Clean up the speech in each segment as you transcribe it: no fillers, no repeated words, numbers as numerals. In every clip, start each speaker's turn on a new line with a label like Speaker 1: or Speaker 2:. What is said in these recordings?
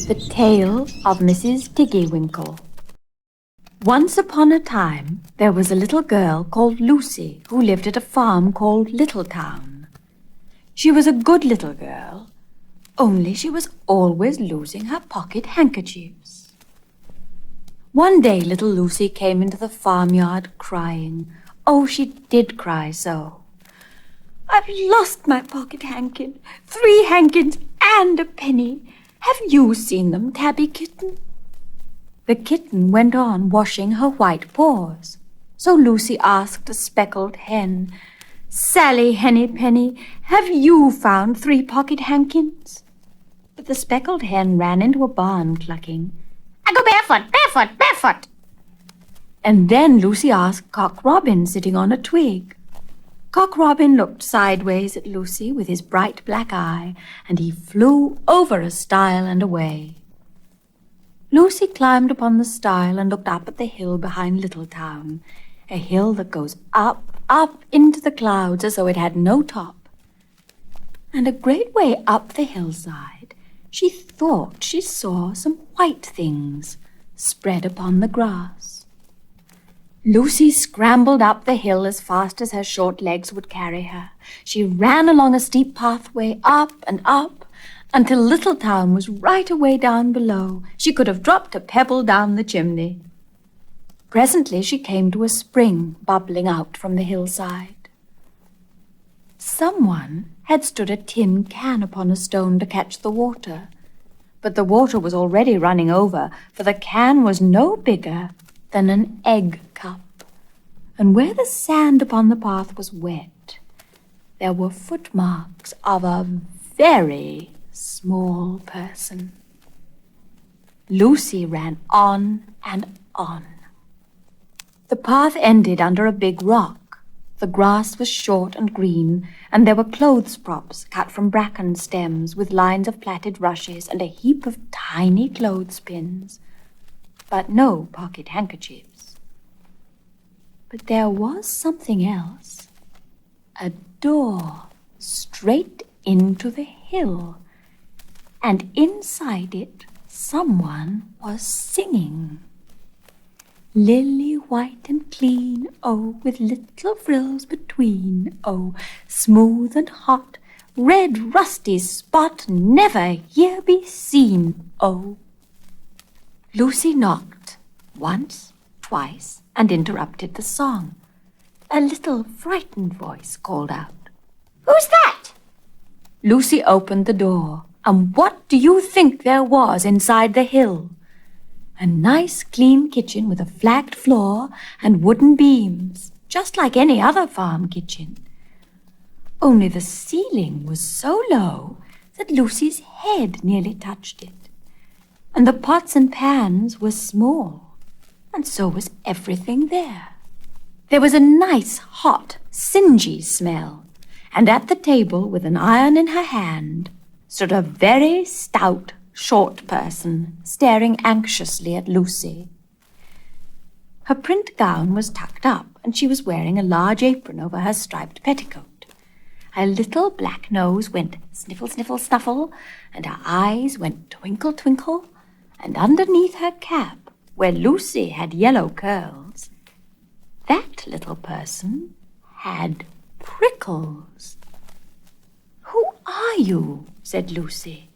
Speaker 1: The Tale of Mrs. Tiggy Winkle. Once upon a time, there was a little girl called Lucy who lived at a farm called Littletown. She was a good little girl, only she was always losing her pocket handkerchiefs. One day little Lucy came into the farmyard crying. Oh, she did cry so. "I've lost my pocket hankin, 3 hankins and a penny. Have you seen them, Tabby Kitten?" The kitten went on washing her white paws. So Lucy asked a speckled hen, "Sally Henny Penny, have you found 3 pocket hankins?" But the speckled hen ran into a barn clucking, "I go barefoot, barefoot, barefoot." And then Lucy asked Cock Robin sitting on a twig. Cock Robin looked sideways at Lucy with his bright black eye, and he flew over a stile and away. Lucy climbed upon the stile and looked up at the hill behind Littletown, a hill that goes up, up into the clouds as though it had no top. And a great way up the hillside, she thought she saw some white things spread upon the grass. Lucy scrambled up the hill as fast as her short legs would carry her. She ran along a steep pathway up and up until Littletown was right away down below. She could have dropped a pebble down the chimney. Presently she came to a spring bubbling out from the hillside. Someone had stood a tin can upon a stone to catch the water, but the water was already running over, for the can was no bigger than an egg cup, and where the sand upon the path was wet, there were footmarks of a very small person. Lucy ran on and on. The path ended under a big rock. The grass was short and green, and there were clothes props cut from bracken stems with lines of plaited rushes and a heap of tiny clothespins, but no pocket handkerchiefs. But there was something else, a door straight into the hill, and inside it someone was singing. "Lily white and clean, oh, with little frills between, oh, smooth and hot, red rusty spot, never here be seen, oh." Lucy knocked once, twice, and interrupted the song. A little frightened voice called out, "Who's that?" Lucy opened the door, and what do you think there was inside the hill? A nice clean kitchen with a flagged floor and wooden beams, just like any other farm kitchen. Only the ceiling was so low that Lucy's head nearly touched it. And the pots and pans were small, and so was everything there. There was a nice, hot, singy smell, and at the table, with an iron in her hand, stood a very stout, short person, staring anxiously at Lucy. Her print gown was tucked up, and she was wearing a large apron over her striped petticoat. Her little black nose went sniffle, sniffle, snuffle, and her eyes went twinkle, twinkle, and underneath her cap, where Lucy had yellow curls, that little person had prickles. "Who are you?" said Lucy.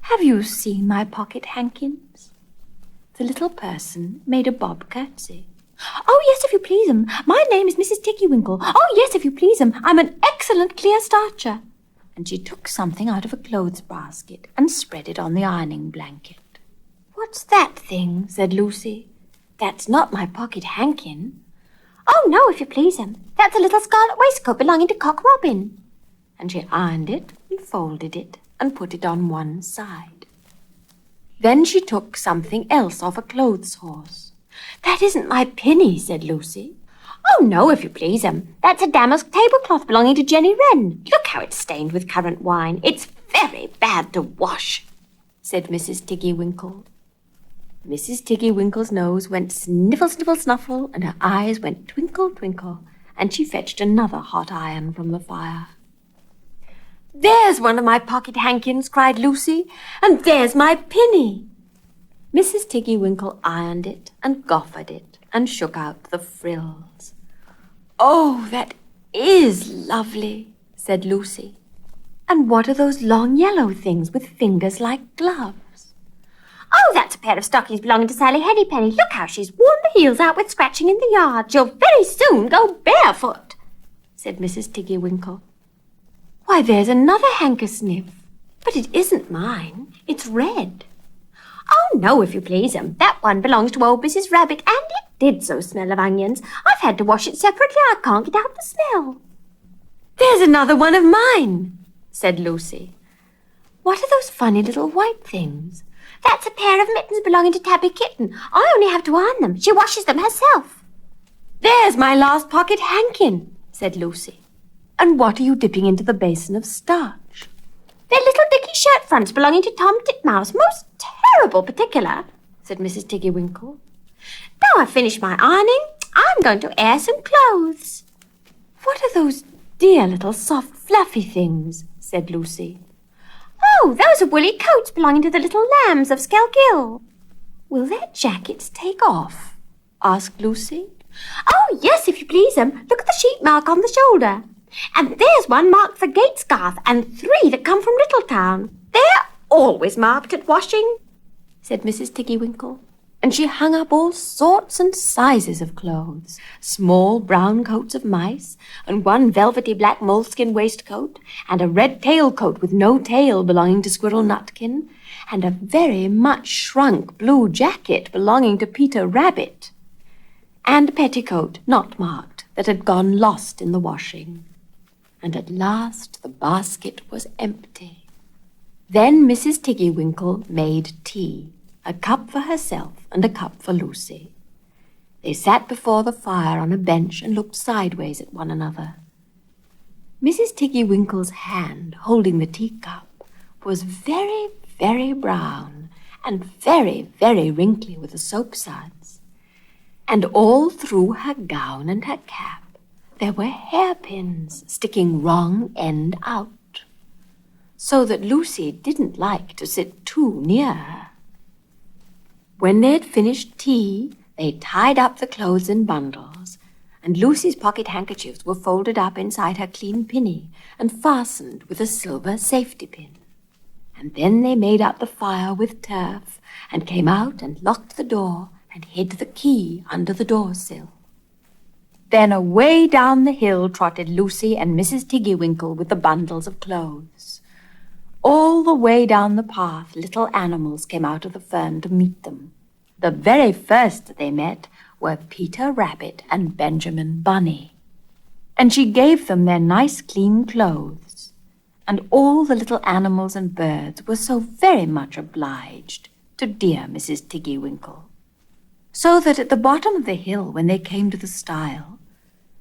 Speaker 1: "Have you seen my pocket hankins?" The little person made a bob curtsy. "Oh, yes, if you please, my name is Mrs. Tiggy Winkle. Oh, yes, if you please, I'm an excellent clear starcher." And she took something out of a clothes basket and spread it on the ironing blanket. "What's that thing?" said Lucy. "That's not my pocket hankin." "Oh, no, if you please, that's a little scarlet waistcoat belonging to Cock Robin." And she ironed it and folded it and put it on one side. Then she took something else off a clothes horse. "That isn't my pinny," said Lucy. "Oh, no, if you please, that's a damask tablecloth belonging to Jenny Wren. Look how it's stained with currant wine. It's very bad to wash," said Mrs. Tiggy Winkle. Mrs. Tiggy Winkle's nose went sniffle, sniffle, snuffle, and her eyes went twinkle, twinkle, and she fetched another hot iron from the fire. "There's one of my pocket hankins," cried Lucy, "and there's my pinny." Mrs. Tiggy Winkle ironed it and goffered it and shook out the frills. "Oh, that is lovely," said Lucy. "And what are those long yellow things with fingers like gloves?"
Speaker 2: "Oh, that's a pair of stockings belonging to Sally Hennypenny. Look how she's worn the heels out with scratching in the yard. She'll very soon go barefoot," said Mrs. Tiggy Winkle.
Speaker 1: "Why, there's another handkersniff. But it isn't mine. It's red."
Speaker 2: "Oh, no, if you please, that one belongs to old Mrs. Rabbit, and it did so smell of onions. I've had to wash it separately. I can't get out the smell."
Speaker 1: "There's another one of mine," said Lucy. "What are those funny little white things?"
Speaker 2: "That's a pair of mittens belonging to Tabby Kitten. I only have to iron them. She washes them herself."
Speaker 1: "There's my last pocket hankin," said Lucy. "And what are you dipping into the basin of starch?"
Speaker 2: "They're little dicky shirt fronts belonging to Tom Titmouse. Most terrible particular," said Mrs. Tiggy Winkle. "Now I've finished my ironing, I'm going to air some clothes."
Speaker 1: "What are those dear little soft fluffy things?" said Lucy.
Speaker 2: "Oh, those are woolly coats belonging to the little lambs of Skelgill."
Speaker 1: "Will their jackets take off?" asked Lucy.
Speaker 2: "Oh, yes, if you please, look at the sheep mark on the shoulder. And there's one marked for Gatesgarth, and 3 that come from Littletown. They're always marked at washing,"
Speaker 1: said Mrs. Tiggy Winkle. And she hung up all sorts and sizes of clothes, small brown coats of mice, and one velvety black moleskin waistcoat, and a red tailcoat with no tail belonging to Squirrel Nutkin, and a very much shrunk blue jacket belonging to Peter Rabbit, and a petticoat not marked that had gone lost in the washing. And at last the basket was empty. Then Mrs. Tiggy Winkle made tea, a cup for herself and a cup for Lucy. They sat before the fire on a bench and looked sideways at one another. Mrs. Tiggy Winkle's hand holding the teacup was very, very brown and very, very wrinkly with the soapsuds. And all through her gown and her cap there were hairpins sticking wrong end out, so that Lucy didn't like to sit too near her. When they had finished tea, they tied up the clothes in bundles, and Lucy's pocket handkerchiefs were folded up inside her clean pinny and fastened with a silver safety pin. And then they made up the fire with turf and came out and locked the door and hid the key under the door-sill. Then away down the hill trotted Lucy and Mrs. Tiggy Winkle with the bundles of clothes. All the way down the path, little animals came out of the fern to meet them. The very first that they met were Peter Rabbit and Benjamin Bunny. And she gave them their nice clean clothes. And all the little animals and birds were so very much obliged to dear Mrs. Tiggy Winkle. So that at the bottom of the hill, when they came to the stile,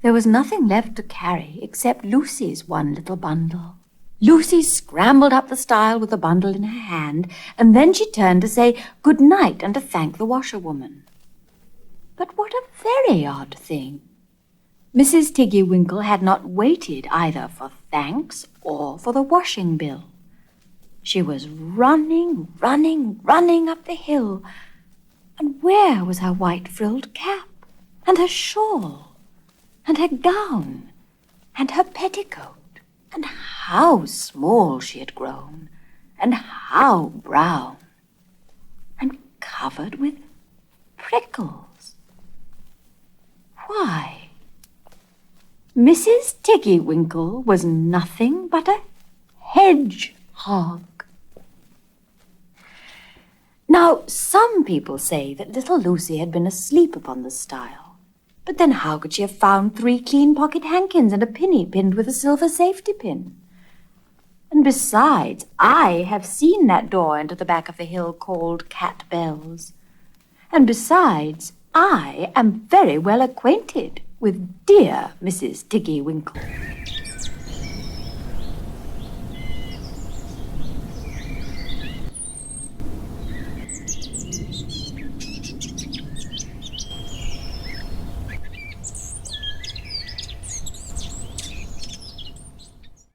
Speaker 1: there was nothing left to carry except Lucy's one little bundle. Lucy scrambled up the stile with the bundle in her hand, and then she turned to say good night and to thank the washerwoman. But what a very odd thing! Mrs. Tiggy Winkle had not waited either for thanks or for the washing bill. She was running, running, running up the hill, and where was her white frilled cap, and her shawl, and her gown, and her petticoat? And how small she had grown, and how brown, and covered with prickles. Why, Mrs. Tiggy Winkle was nothing but a hedgehog. Now, some people say that little Lucy had been asleep upon the stile. But then how could she have found 3 clean pocket hankins and a pinny pinned with a silver safety pin? And besides, I have seen that door into the back of the hill called Cat Bell's. And besides, I am very well acquainted with dear Mrs. Tiggy Winkle.